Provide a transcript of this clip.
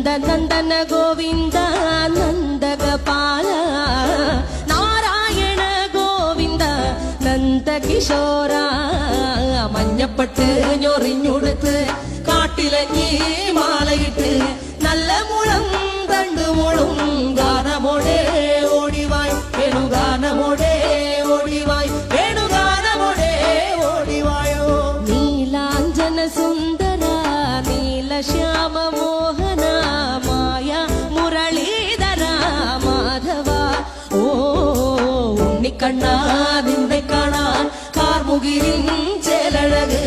നന്ദന ഗോവിന്ദ നന്ദഗപാല നാരായണ ഗോവിന്ദ നന്ദകിശോര മഞ്ഞപ്പട്ട് ഞൊറിഞ്ഞുടുത്ത് കാട്ടിലഞ്ഞി മാലയിട്ട് നല്ല മുളം തണ്ടുമുളും ഗാനമോടെ ഓടിവായ് വേണുഗാനമോടെ ഓടിവായ് വേണുഗാനമോടെ ഓടിവായോ നീലാഞ്ജന സുന്ദര നീലശ്യാമ മോഹന മായ മുരളീധര മാധവ ഓ ഉണ്ണിക്കണ്ണ നിന്നെ കാണാൻ കാർമുകിലിൻ ചേലഴക്